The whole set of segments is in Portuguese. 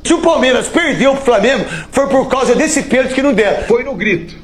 Se o Palmeiras perdeu pro Flamengo, foi por causa desse pênalti que não deram. Foi no grito.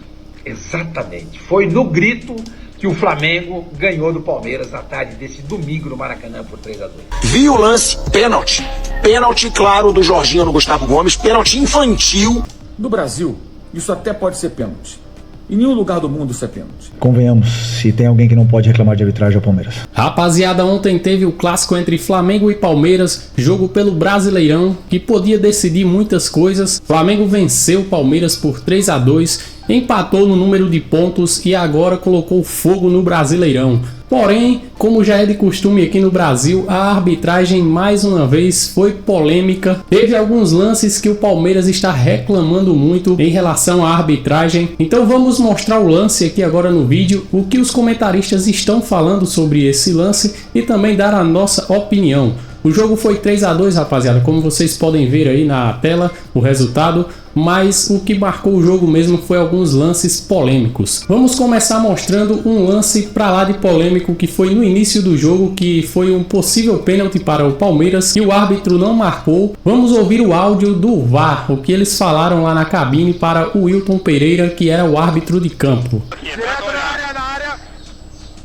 Exatamente. Foi no grito que o Flamengo ganhou do Palmeiras na tarde desse domingo no Maracanã por 3-2. Vi o lance, pênalti. Pênalti claro do Jorginho no Gustavo Gomes, pênalti infantil. No Brasil, isso até pode ser pênalti. Em nenhum lugar do mundo isso é pênalti. Convenhamos, se tem alguém que não pode reclamar de arbitragem é o Palmeiras. Rapaziada, ontem teve o clássico entre Flamengo e Palmeiras, jogo pelo Brasileirão, que podia decidir muitas coisas. Flamengo venceu o Palmeiras por 3-2, empatou no número de pontos e agora colocou fogo no Brasileirão. Porém, como já é de costume aqui no Brasil, a arbitragem mais uma vez foi polêmica. Teve alguns lances que o Palmeiras está reclamando muito em relação à arbitragem. Então vamos mostrar o lance aqui agora no vídeo, o que os comentaristas estão falando sobre esse lance e também dar a nossa opinião. O jogo foi 3-2, rapaziada, como vocês podem ver aí na tela o resultado, mas o que marcou o jogo mesmo foi alguns lances polêmicos. Vamos começar mostrando um lance pra lá de polêmico que foi no início do jogo, que foi um possível pênalti para o Palmeiras e o árbitro não marcou. Vamos ouvir o áudio do VAR, o que eles falaram lá na cabine para o Wilton Pereira, que era o árbitro de campo. Na área,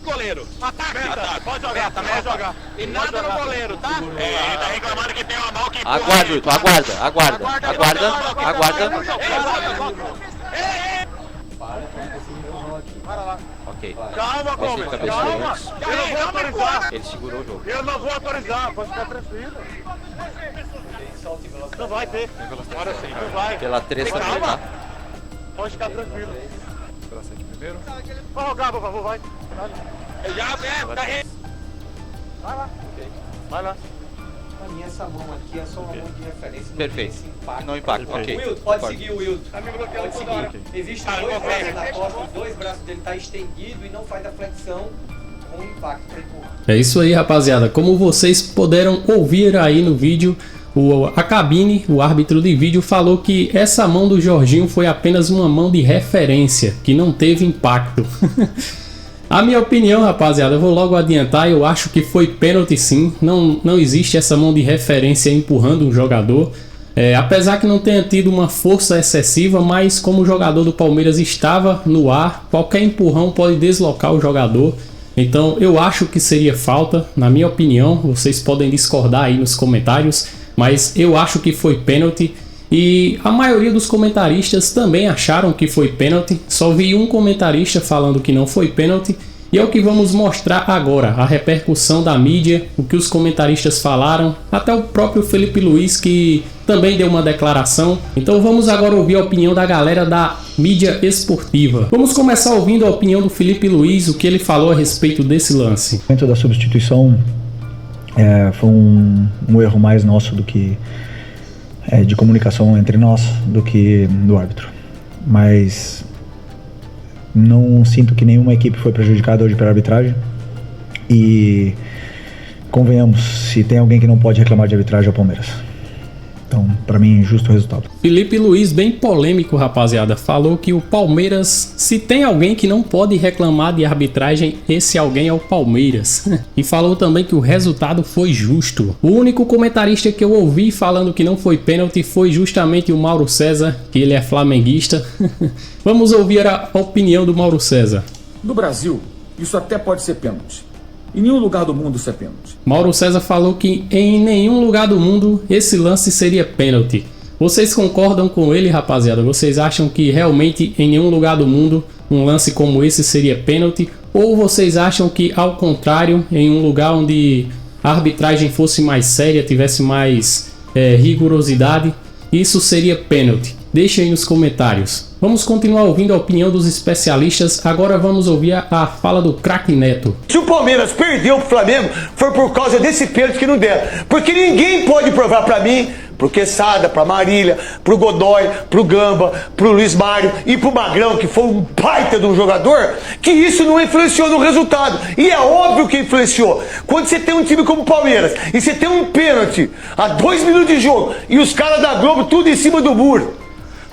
goleiro. Ataque, pode jogar, também pode jogar. E nada no goleiro, tá? Ele tá reclamando que tem uma mão que... Aguarda, Wilton, aguarda. Para lá. Ok. Calma, Gomes, calma. Eu não vou autorizar. Ele segurou o jogo. Eu não vou autorizar, pode ficar tranquilo. Não vai ter. Agora sim. Não vai. Pela 3 também, Calma. tá? Pode ficar tranquilo. Vai rogar, por favor, vai. Já, tá aí. Vai lá. Vai lá. Pra mim essa mão aqui é só uma mão de referência. Perfeito. Não impacta, ok. Wilton, pode seguir o Wilton. Pode seguir. Existe dois braços na costa, os dois braços dele tá estendido e não faz a flexão com impacto para empurrar. É isso aí, rapaziada. Como vocês puderam ouvir aí no vídeo, a cabine, o árbitro de vídeo, falou que essa mão do Jorginho foi apenas uma mão de referência, que não teve impacto. A minha opinião, rapaziada, eu vou logo adiantar, eu acho que foi pênalti sim. Não existe essa mão de referência empurrando um jogador. Apesar que não tenha tido uma força excessiva, mas como o jogador do Palmeiras estava no ar, qualquer empurrão pode deslocar o jogador. Então eu acho que seria falta, na minha opinião. Vocês podem discordar aí nos comentários, mas eu acho que foi pênalti. E a maioria dos comentaristas também acharam que foi pênalti. Só vi um comentarista falando que não foi pênalti. E é o que vamos mostrar agora, a repercussão da mídia, o que os comentaristas falaram, até o próprio Felipe Luiz, que também deu uma declaração. Então vamos agora ouvir a opinião da galera da mídia esportiva. Vamos começar ouvindo a opinião do Felipe Luiz, o que ele falou a respeito desse lance. Dentro da substituição, foi um erro mais nosso do que de comunicação entre nós do que do árbitro. Mas não sinto que nenhuma equipe foi prejudicada hoje pela arbitragem. E convenhamos, se tem alguém que não pode reclamar de arbitragem é o Palmeiras. Então, para mim, justo o resultado. Felipe Luiz, bem polêmico, rapaziada, falou que o Palmeiras, se tem alguém que não pode reclamar de arbitragem, esse alguém é o Palmeiras. E falou também que o resultado foi justo. O único comentarista que eu ouvi falando que não foi pênalti foi justamente o Mauro César, que ele é flamenguista. Vamos ouvir a opinião do Mauro César. No Brasil, isso até pode ser pênalti. Em nenhum lugar do mundo isso é pênalti. Mauro César falou que em nenhum lugar do mundo esse lance seria pênalti. Vocês concordam com ele, rapaziada? Vocês acham que realmente em nenhum lugar do mundo um lance como esse seria pênalti? Ou vocês acham que, ao contrário, em um lugar onde a arbitragem fosse mais séria, tivesse mais rigorosidade, isso seria pênalti? Deixem aí nos comentários. Vamos continuar ouvindo a opinião dos especialistas. Agora vamos ouvir a fala do craque Neto. Se o Palmeiras perdeu pro Flamengo, foi por causa desse pênalti que não deram. Porque ninguém pode provar pra mim, pro Quesada, pra Marília, pro Godoy, pro Gamba, pro Luiz Mário e pro Magrão, que foi um baita de um jogador, que isso não influenciou no resultado. E é óbvio que influenciou. Quando você tem um time como o Palmeiras e você tem um pênalti a 2 minutos de jogo e os caras da Globo tudo em cima do muro.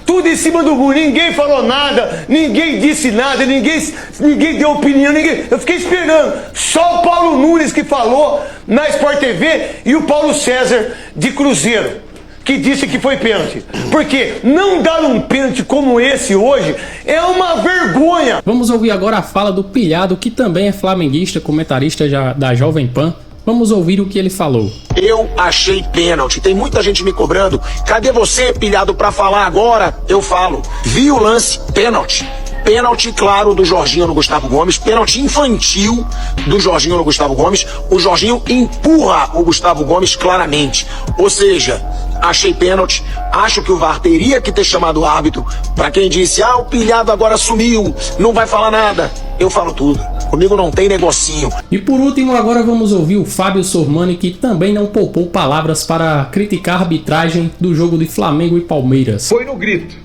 Tudo em cima do muro, ninguém falou nada, ninguém disse nada, ninguém deu opinião, eu fiquei esperando. Só o Paulo Nunes que falou na Sport TV e o Paulo César de Cruzeiro, que disse que foi pênalti. Porque não dar um pênalti como esse hoje é uma vergonha. Vamos ouvir agora a fala do Pilhado, que também é flamenguista, comentarista da Jovem Pan. Vamos ouvir o que ele falou. Eu achei pênalti. Tem muita gente me cobrando. Cadê você, Pilhado, pra falar agora? Eu falo. Vi o lance, pênalti. Pênalti claro do Jorginho no Gustavo Gomes. Pênalti infantil do Jorginho no Gustavo Gomes. O Jorginho empurra o Gustavo Gomes claramente. Ou seja, achei pênalti. Acho que o VAR teria que ter chamado o árbitro. Pra quem disse, o Pilhado agora sumiu, não vai falar nada. Eu falo tudo. Comigo não tem negocinho. E por último, agora vamos ouvir o Fábio Sormani, que também não poupou palavras para criticar a arbitragem do jogo de Flamengo e Palmeiras. Foi no grito,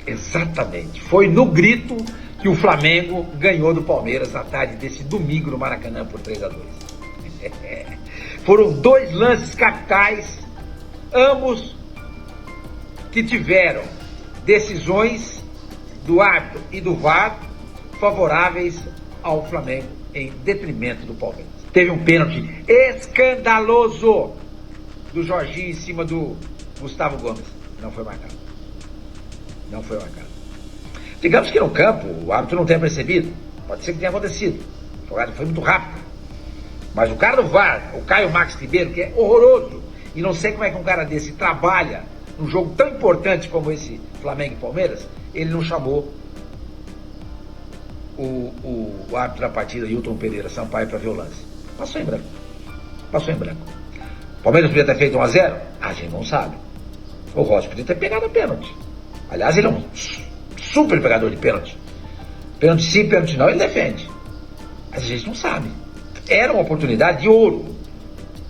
exatamente, foi no grito que o Flamengo ganhou do Palmeiras na tarde desse domingo no Maracanã por 3-2. Foram dois lances capitais, ambos que tiveram decisões do árbitro e do VAR favoráveis ao Flamengo em detrimento do Palmeiras. Teve um pênalti escandaloso do Jorginho em cima do Gustavo Gomes. Não foi marcado. Não foi marcado. Digamos que no campo o árbitro não tenha percebido. Pode ser que tenha acontecido. A jogada foi muito rápida. Mas o cara do VAR, o Caio Max Ribeiro, que é horroroso, e não sei como é que um cara desse trabalha num jogo tão importante como esse Flamengo e Palmeiras, ele não chamou o árbitro da partida, Hilton Pereira Sampaio, para ver o lance. Passou em branco. Passou em branco. O Palmeiras podia ter feito 1-0? A gente não sabe. O Rossi podia ter pegado a pênalti. Aliás, ele é um super pegador de pênalti. Pênalti sim, pênalti não, ele defende. Mas a gente não sabe. Era uma oportunidade de ouro.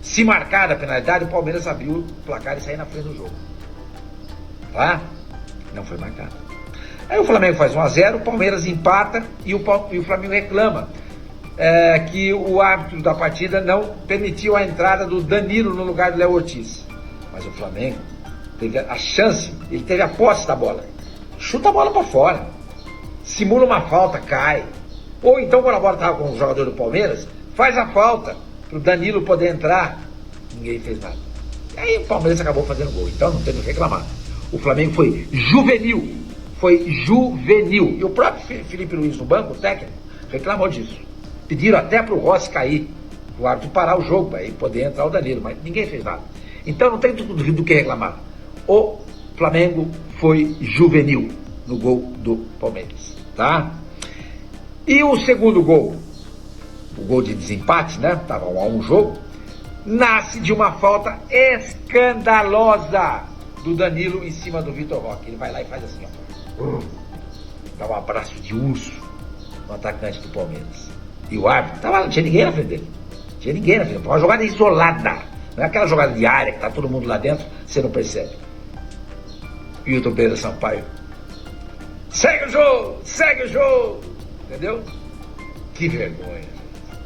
Se marcar a penalidade, o Palmeiras abriu o placar e saiu na frente do jogo. Tá? Não foi marcado. Aí o Flamengo faz 1-0, o Palmeiras empata e o Flamengo reclama que o árbitro da partida não permitiu a entrada do Danilo no lugar do Léo Ortiz. Mas o Flamengo teve a chance, ele teve a posse da bola. Chuta a bola para fora. Simula uma falta, cai. Ou então, quando a bola estava com o jogador do Palmeiras, faz a falta para o Danilo poder entrar. Ninguém fez nada. E aí o Palmeiras acabou fazendo gol. Então não tem o que reclamar. O Flamengo foi juvenil. Foi juvenil. E o próprio Felipe Luiz no banco, o técnico, reclamou disso. Pediram até para o Rossi cair, o árbitro parar o jogo, para ele poder entrar o Danilo, mas ninguém fez nada. Então não tem do que reclamar. O Flamengo foi juvenil no gol do Palmeiras, tá? E o segundo gol, o gol de desempate, né? Tava 1-1 o jogo, nasce de uma falta escandalosa do Danilo em cima do Vitor Roque. Ele vai lá e faz assim, ó. Dá um abraço de urso no atacante do Palmeiras. E o árbitro tava lá, não tinha ninguém na frente dele. Não tinha ninguém na frente. Foi uma jogada isolada. Não é aquela jogada de área que tá todo mundo lá dentro, você não percebe. Hilton Pereira Sampaio. Segue o jogo! Segue o jogo! Entendeu? Que vergonha.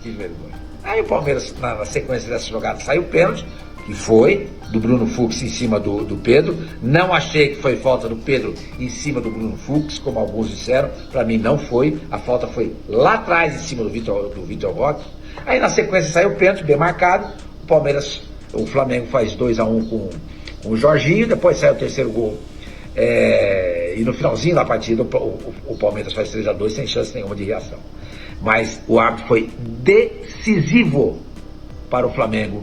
Que vergonha. Aí o Palmeiras, na sequência dessa jogada, saiu o pênalti, que foi do Bruno Fux em cima do Pedro. Não achei que foi falta do Pedro em cima do Bruno Fux, como alguns disseram. Para mim não foi. A falta foi lá atrás, em cima do Vitor Roque. Aí na sequência saiu o pênalti, bem marcado. O Flamengo faz 2-1 com o Jorginho. Depois sai o terceiro gol. E no finalzinho da partida o Palmeiras faz 3-2 sem chance nenhuma de reação. Mas o árbitro foi decisivo para o Flamengo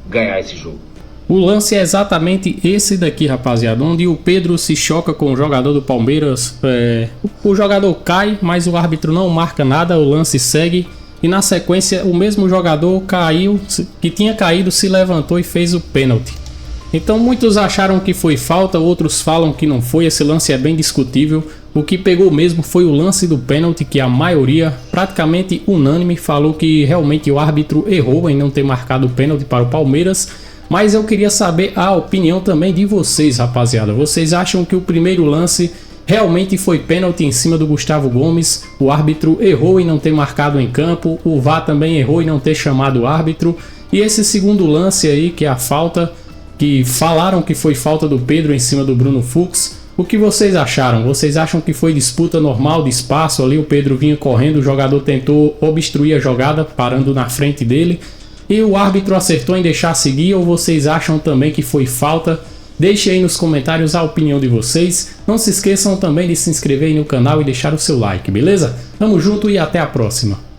ganhar esse jogo. O lance é exatamente esse daqui, rapaziada, onde o Pedro se choca com o jogador do Palmeiras. O jogador cai, mas o árbitro não marca nada, o lance segue. E na sequência o mesmo jogador caiu, que tinha caído, se levantou e fez o pênalti. Então muitos acharam que foi falta, outros falam que não foi. Esse lance é bem discutível. O que pegou mesmo foi o lance do pênalti, que a maioria, praticamente unânime, falou que realmente o árbitro errou em não ter marcado o pênalti para o Palmeiras. Mas eu queria saber a opinião também de vocês, rapaziada. Vocês acham que o primeiro lance realmente foi pênalti em cima do Gustavo Gomes? O árbitro errou em não ter marcado em campo, o VAR também errou em não ter chamado o árbitro. E esse segundo lance aí, que é a falta, que falaram que foi falta do Pedro em cima do Bruno Fux. O que vocês acharam? Vocês acham que foi disputa normal de espaço ali? O Pedro vinha correndo, o jogador tentou obstruir a jogada, parando na frente dele, e o árbitro acertou em deixar seguir? Ou vocês acham também que foi falta Deixe aí nos comentários a opinião de vocês. Não se esqueçam também de se inscrever aí no canal e deixar o seu like, beleza? Tamo junto e até a próxima.